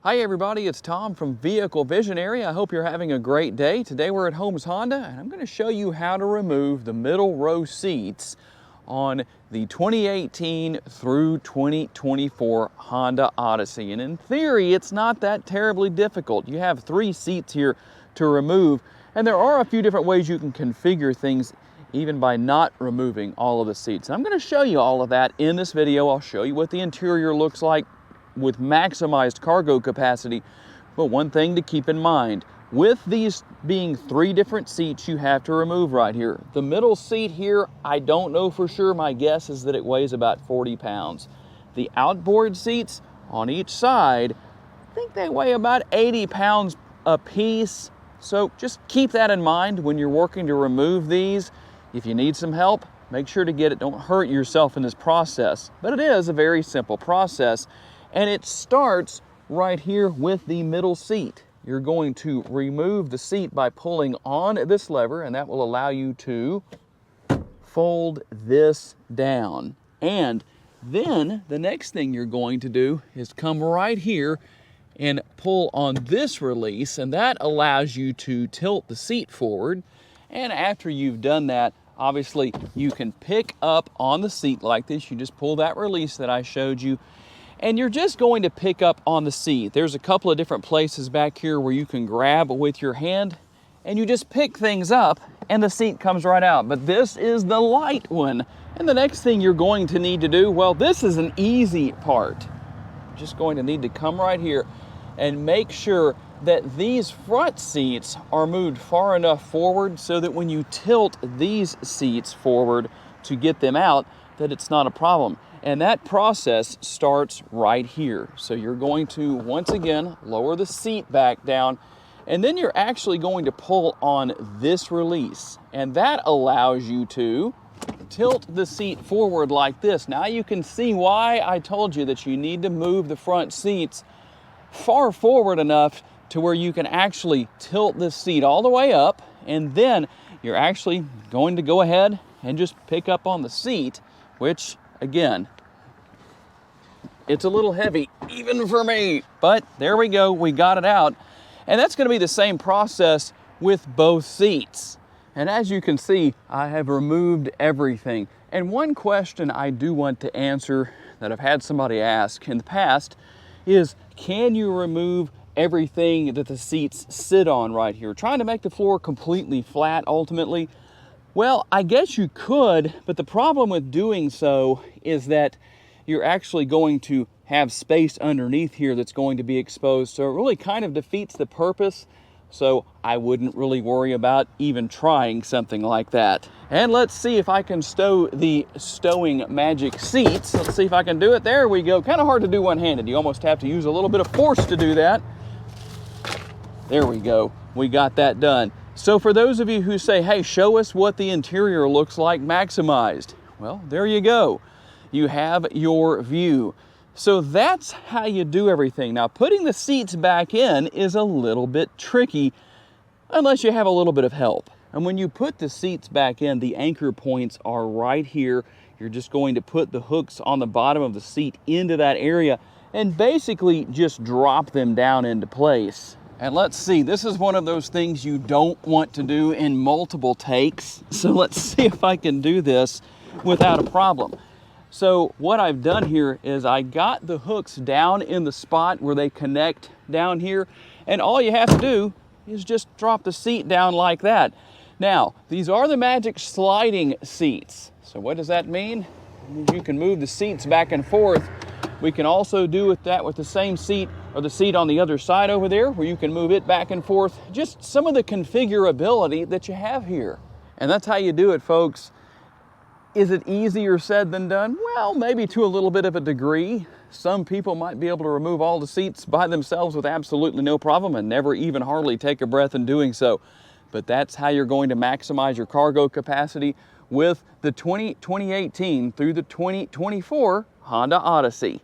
Hi everybody, it's Tom from Vehicle Visionary. I hope you're having a great day. Today we're at Holmes Honda and I'm going to show you how to remove the middle row seats on the 2018 through 2024 Honda Odyssey. And in theory, it's not that terribly difficult. You have 3 seats here to remove, and there are a few different ways you can configure things even by not removing all of the seats. And I'm going to show you all of that in this video. I'll show you what the interior looks like with maximized cargo capacity. But one thing to keep in mind, with these being 3 different seats you have to remove right here. The middle seat here, I don't know for sure. My guess is that it weighs about 40 pounds. The outboard seats on each side, I think they weigh about 80 pounds a piece. So just keep that in mind when you're working to remove these. If you need some help, make sure to get it. Don't hurt yourself in this process. But it is a very simple process. And it starts right here with the middle seat. You're going to remove the seat by pulling on this lever, and that will allow you to fold this down. And then the next thing you're going to do is come right here and pull on this release, and that allows you to tilt the seat forward. And after you've done that, obviously you can pick up on the seat like this. You just pull that release that I showed you, and you're just going to pick up on the seat. There's a couple of different places back here where you can grab with your hand, and you just pick things up and the seat comes right out. But this is the light one. And the next thing you're going to need to do, well, this is an easy part. You're just going to need to come right here and make sure that these front seats are moved far enough forward so that when you tilt these seats forward to get them out, that it's not a problem. And that process starts right here. So you're going to, once again, lower the seat back down, and then you're actually going to pull on this release. And that allows you to tilt the seat forward like this. Now you can see why I told you that you need to move the front seats far forward enough to where you can actually tilt this seat all the way up, and then you're actually going to go ahead and just pick up on the seat, which, again, it's a little heavy, even for me, but there we go, we got it out. And that's going to be the same process with both seats. And as you can see, I have removed everything. And one question I do want to answer that I've had somebody ask in the past is, can you remove everything that the seats sit on right here? Trying to make the floor completely flat ultimately. Well, I guess you could, but the problem with doing so is that you're actually going to have space underneath here that's going to be exposed. So it really kind of defeats the purpose. So I wouldn't really worry about even trying something like that. And let's see if I can stow the Stowing magic seats. Let's see if I can do it. There we go. Kind of hard to do one-handed. You almost have to use a little bit of force to do that. There we go. We got that done. So for those of you who say, hey, show us what the interior looks like maximized. Well, there you go. You have your view. So that's how you do everything. Now, putting the seats back in is a little bit tricky unless you have a little bit of help. And when you put the seats back in, the anchor points are right here. You're just going to put the hooks on the bottom of the seat into that area and basically just drop them down into place. And let's see, this is one of those things you don't want to do in multiple takes. So let's see if I can do this without a problem. So what I've done here is I got the hooks down in the spot where they connect down here. And all you have to do is just drop the seat down like that. Now, these are the magic sliding seats. So what does that mean? It means you can move the seats back and forth. We can also do that with the same seat, or the seat on the other side over there, where you can move it back and forth. Just some of the configurability that you have here. And that's how you do it, folks. Is it easier said than done? Well, maybe to a little bit of a degree. Some people might be able to remove all the seats by themselves with absolutely no problem and never even hardly take a breath in doing so. But that's how you're going to maximize your cargo capacity with the 2018 through the 2024 Honda Odyssey.